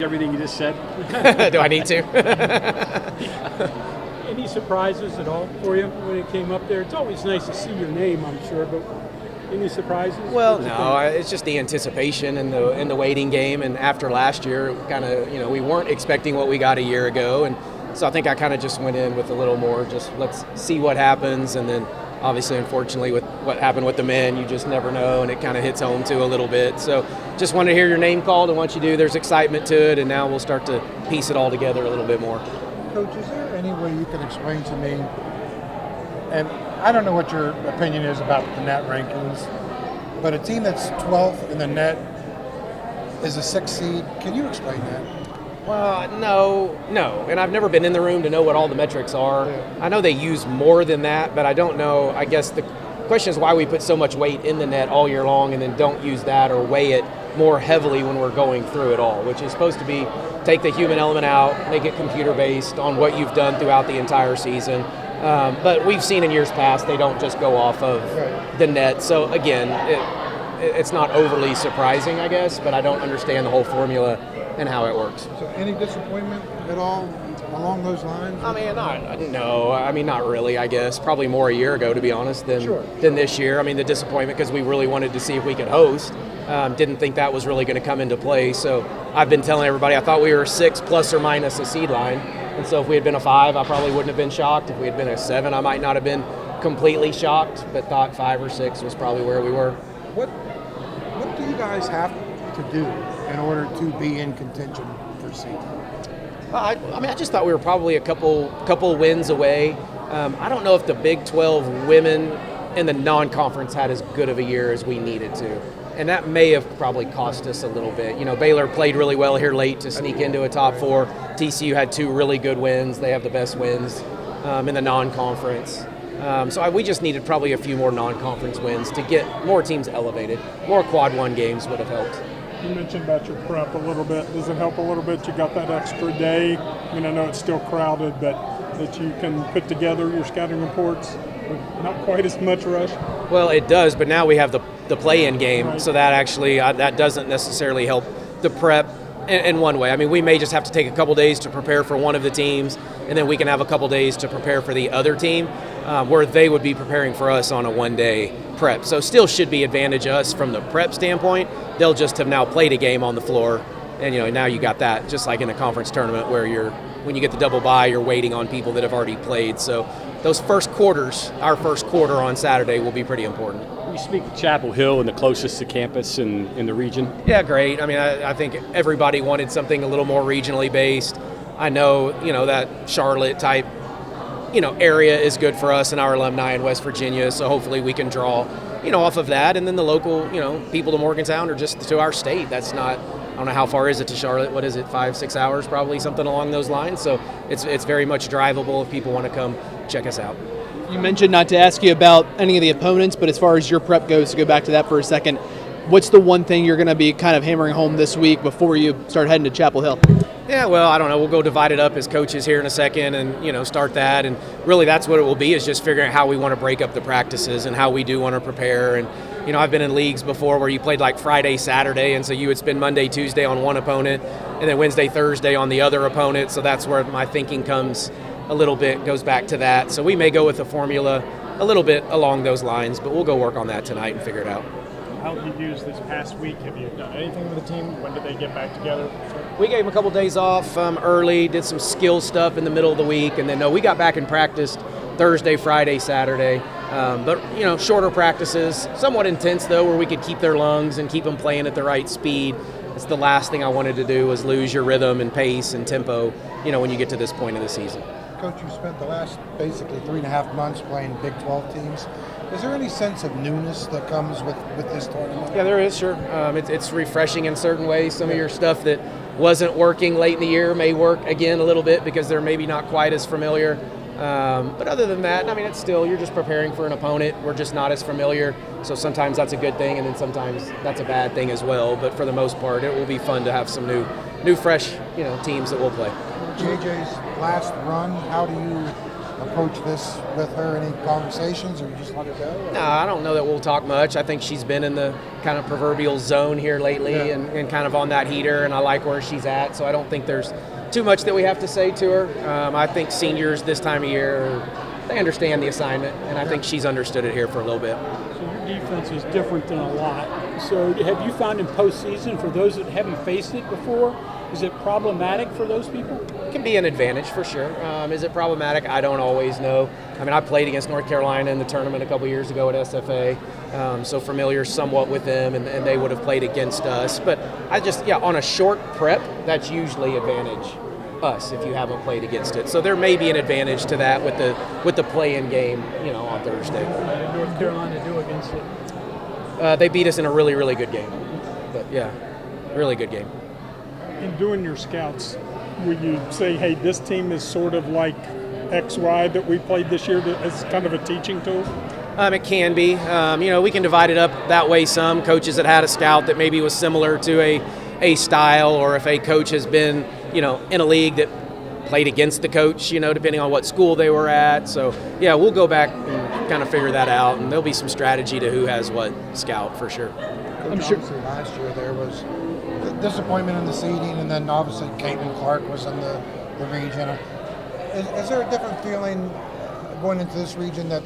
Everything you just said. Do I need to? Any surprises at all for you when it came up there? It's always nice to see your name, I'm sure, but any surprises? Well, no, it's just the anticipation in the waiting game, and after last year, kind of, we weren't expecting what we got a year ago, and so I think I kind of just went in with a little more, just let's see what happens, and then obviously, unfortunately, with what happened with the men, you just never know, and it kind of hits home too a little bit. So just wanted to hear your name called, and once you do, there's excitement to it, and now we'll start to piece it all together a little bit more. Coach, is there any way you can explain to me, and I don't know what your opinion is about the net rankings, but a team that's 12th in the net is a 6th seed. Can you explain that? Well, no, and I've never been in the room to know what all the metrics are. Yeah. I know they use more than that, but I don't know. I guess the question is why we put so much weight in the net all year long and then don't use that or weigh it more heavily when we're going through it all, which is supposed to be take the human element out, make it computer-based on what you've done throughout the entire season. But we've seen in years past they don't just go off of the net. So, again, it's not overly surprising, I guess, but I don't understand the whole formula and how it works. So any disappointment at all along those lines? Not really, I guess. Probably more a year ago, to be honest, than this year. I mean, the disappointment because we really wanted to see if we could host. Didn't think that was really going to come into play. So I've been telling everybody I thought we were 6 plus or minus a seed line. And so if we had been a 5, I probably wouldn't have been shocked. If we had been a 7, I might not have been completely shocked, but thought 5 or 6 was probably where we were. What do you guys have to do in order to be in contention for seed? I just thought we were probably a couple wins away. I don't know if the Big 12 women in the non-conference had as good of a year as we needed to. And that may have probably cost us a little bit. Baylor played really well here late to sneak into a top 4. TCU had 2 really good wins. They have the best wins in the non-conference. So we just needed probably a few more non-conference wins to get more teams elevated. More quad 1 games would have helped. You mentioned about your prep a little bit. Does it help a little bit? You got that extra day. I know it's still crowded, but that you can put together your scouting reports with not quite as much rush. Well, it does, but now we have the play-in game, right. So that actually that doesn't necessarily help the prep in one way. I mean, we may just have to take a couple days to prepare for one of the teams, and then we can have a couple days to prepare for the other team, where they would be preparing for us on a one-day prep. So still should be advantage us from the prep standpoint. They'll just have now played a game on the floor, and now you got that, just like in a conference tournament where when you get the double bye, you're waiting on people that have already played. So those first quarters, our first quarter on Saturday will be pretty important. You speak of Chapel Hill and the closest to campus in the region. Yeah, great. I mean, I think everybody wanted something a little more regionally based. I know, that Charlotte type, area is good for us and our alumni in West Virginia. So hopefully we can draw, off of that. And then the local, people to Morgantown or just to our state. That's not, I don't know how far is it to Charlotte. What is it, 5-6 hours probably, something along those lines. So it's very much drivable if people want to come check us out. You mentioned not to ask you about any of the opponents, but as far as your prep goes, to go back to that for a second, what's the one thing you're going to be kind of hammering home this week before you start heading to Chapel Hill? Yeah, well, I don't know. We'll go divide it up as coaches here in a second and, start that. And really that's what it will be, is just figuring out how we want to break up the practices and how we do want to prepare. And, I've been in leagues before where you played like Friday, Saturday, and so you would spend Monday, Tuesday on one opponent and then Wednesday, Thursday on the other opponent. So that's where my thinking comes a little bit, goes back to that. So we may go with a formula a little bit along those lines, but we'll go work on that tonight and figure it out. How have you used this past week? Have you done anything with the team? When did they get back together? We gave them a couple days off early, did some skill stuff in the middle of the week, and then we got back and practiced Thursday, Friday, Saturday. But shorter practices, somewhat intense though, where we could keep their lungs and keep them playing at the right speed. It's the last thing I wanted to do, was lose your rhythm and pace and tempo, when you get to this point in the season. Coach, you spent the last basically 3.5 months playing Big 12 teams. Is there any sense of newness that comes with this tournament? Yeah, there is, sure. It's refreshing in certain ways. Some of your stuff that wasn't working late in the year may work again a little bit because they're maybe not quite as familiar. But other than that, it's still, you're just preparing for an opponent. We're just not as familiar. So sometimes that's a good thing, and then sometimes that's a bad thing as well. But for the most part, it will be fun to have some new fresh, teams that we'll play. JJ's last run, how do you approach this with her? Any conversations, or you just let her go? No, I don't know that we'll talk much. I think she's been in the kind of proverbial zone here lately, Yeah. and kind of on that heater, and I like where she's at, so I don't think there's too much that we have to say to her. I think seniors this time of year, they understand the assignment, and I think she's understood it here for a little bit. So your defense is different than a lot. So have you found in postseason, for those that haven't faced it before, is it problematic for those people? It can be an advantage for sure. Is it problematic? I don't always know. I mean, I played against North Carolina in the tournament a couple years ago at SFA, so familiar somewhat with them, and they would have played against us. But on a short prep, that's usually advantage us if you haven't played against it. So there may be an advantage to that with the play-in game, on Thursday. What did North Carolina do against it? They beat us in a really, really good game. But yeah, really good game. In doing your scouts, will you say, hey, this team is sort of like XY that we played this year as kind of a teaching tool? It can be. We can divide it up that way some. Coaches that had a scout that maybe was similar to a style, or if a coach has been, in a league that played against the coach, depending on what school they were at. So, yeah, we'll go back and kind of figure that out, and there'll be some strategy to who has what scout for sure. I'm sure last year there was disappointment in the seeding, and then obviously Caitlin Clark was in the region. Is there a different feeling going into this region that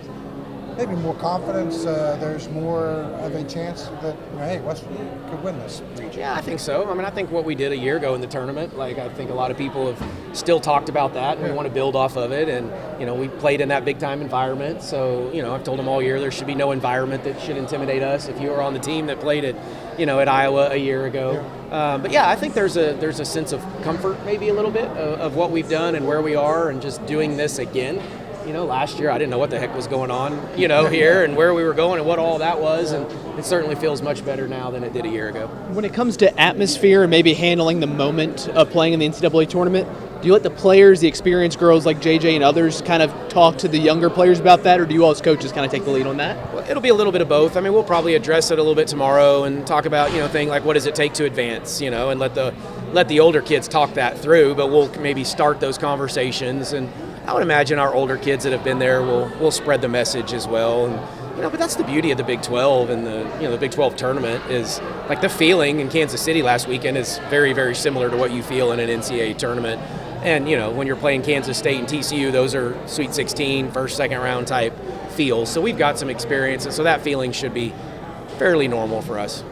maybe more confidence, there's more of a chance that, hey, Westwood could win this region? Yeah, I think so. I mean, I think what we did a year ago in the tournament, I think a lot of people have still talked about that, and we want to build off of it. And, we played in that big-time environment. So, I've told them all year there should be no environment that should intimidate us if you were on the team that played at Iowa a year ago. But, yeah, I think there's a sense of comfort maybe a little bit of what we've done and where we are, and just doing this again. Last year I didn't know what the heck was going on, here and where we were going and what all that was, and it certainly feels much better now than it did a year ago. When it comes to atmosphere and maybe handling the moment of playing in the NCAA tournament, do you let the players, the experienced girls like JJ and others, kind of talk to the younger players about that, or do you all as coaches kind of take the lead on that? Well, it'll be a little bit of both. I mean, we'll probably address it a little bit tomorrow and talk about, things like what does it take to advance, and let the older kids talk that through, but we'll maybe start those conversations, and I would imagine our older kids that have been there will spread the message as well. And but that's the beauty of the Big 12 and the Big 12 tournament is the feeling in Kansas City last weekend is very, very similar to what you feel in an NCAA tournament. And when you're playing Kansas State and TCU, those are Sweet 16, first, second round type feels. So we've got some experience, and so that feeling should be fairly normal for us.